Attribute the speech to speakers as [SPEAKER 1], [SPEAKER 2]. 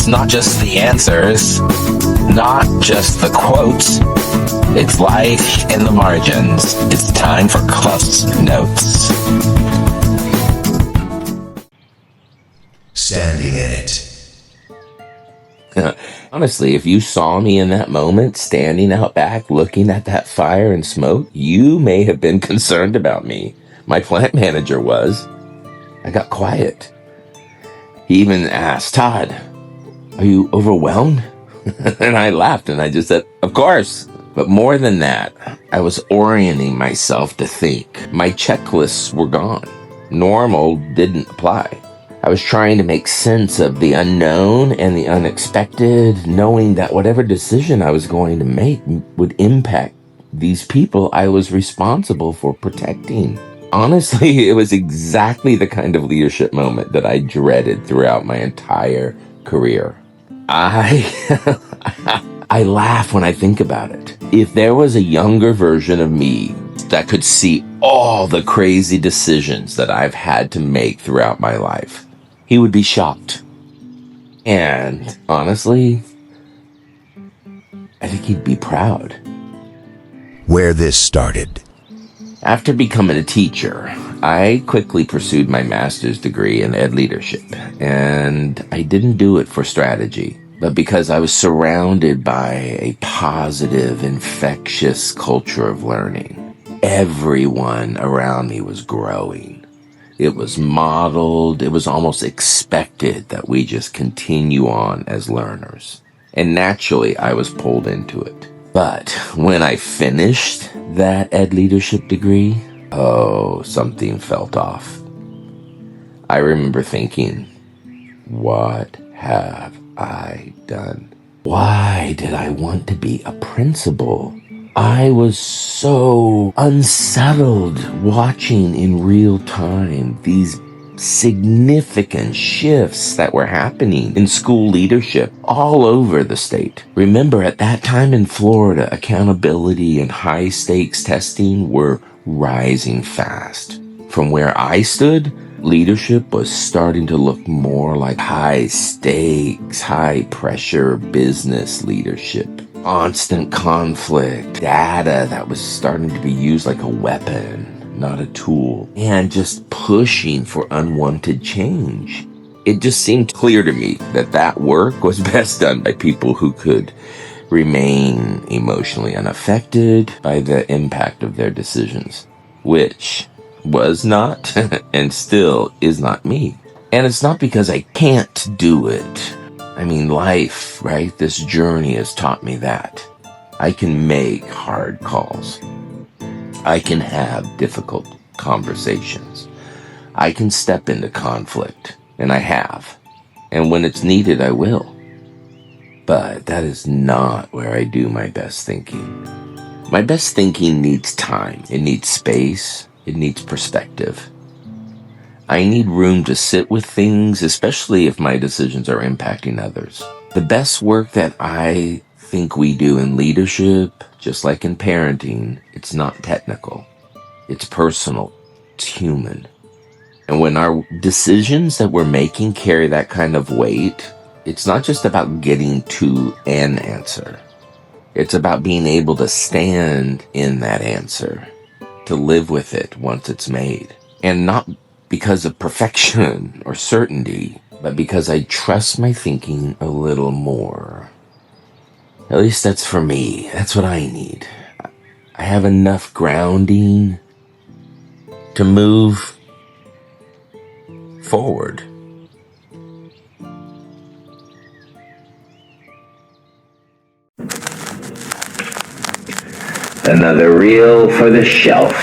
[SPEAKER 1] It's not just the answers, not just the quotes. It's life in the margins. It's time for Cluffs Notes.
[SPEAKER 2] Standing in it.
[SPEAKER 3] Honestly, if you saw me in that moment, standing out back, looking at that fire and smoke, you may have been concerned about me. My plant manager was. I got quiet. He even asked, "Todd, are you overwhelmed?" And I laughed and I just said, "Of course." But more than that, I was orienting myself to think. My checklists were gone. Normal didn't apply. I was trying to make sense of the unknown and the unexpected, knowing that whatever decision I was going to make would impact these people I was responsible for protecting. Honestly, it was exactly the kind of leadership moment that I dreaded throughout my entire career. I laugh when I think about it. If there was a younger version of me that could see all the crazy decisions that I've had to make throughout my life, he would be shocked. And honestly, I think he'd be proud.
[SPEAKER 2] Where this started.
[SPEAKER 3] After becoming a teacher, I quickly pursued my master's degree in ed leadership. And I didn't do it for strategy, but because I was surrounded by a positive, infectious culture of learning. Everyone around me was growing. It was modeled, it was almost expected that we just continue on as learners. And naturally, I was pulled into it. But when I finished that ed leadership degree, something felt off. I remember thinking, what have I done? Why did I want to be a principal? I was so unsettled watching in real time these significant shifts that were happening in school leadership all over the state. Remember, at that time in Florida, accountability and high stakes testing were rising fast. From where I stood, leadership was starting to look more like high stakes, high pressure business leadership. Constant conflict, data that was starting to be used like a weapon, not a tool, and just pushing for unwanted change. It just seemed clear to me that that work was best done by people who could remain emotionally unaffected by the impact of their decisions, which was not and still is not me. And it's not because I can't do it. I mean, life, right? This journey has taught me that. I can make hard calls. I can have difficult conversations. I can step into conflict, and I have. And when it's needed, I will. But that is not where I do my best thinking. My best thinking needs time. It needs space. It needs perspective. I need room to sit with things, especially if my decisions are impacting others. The best work that I think we do in leadership, just like in parenting, it's not technical. It's personal. It's human. And when our decisions that we're making carry that kind of weight, it's not just about getting to an answer. It's about being able to stand in that answer, to live with it once it's made. And not because of perfection or certainty, but because I trust my thinking a little more. At least that's for me. That's what I need. I have enough grounding to move forward.
[SPEAKER 1] Another reel for the shelf.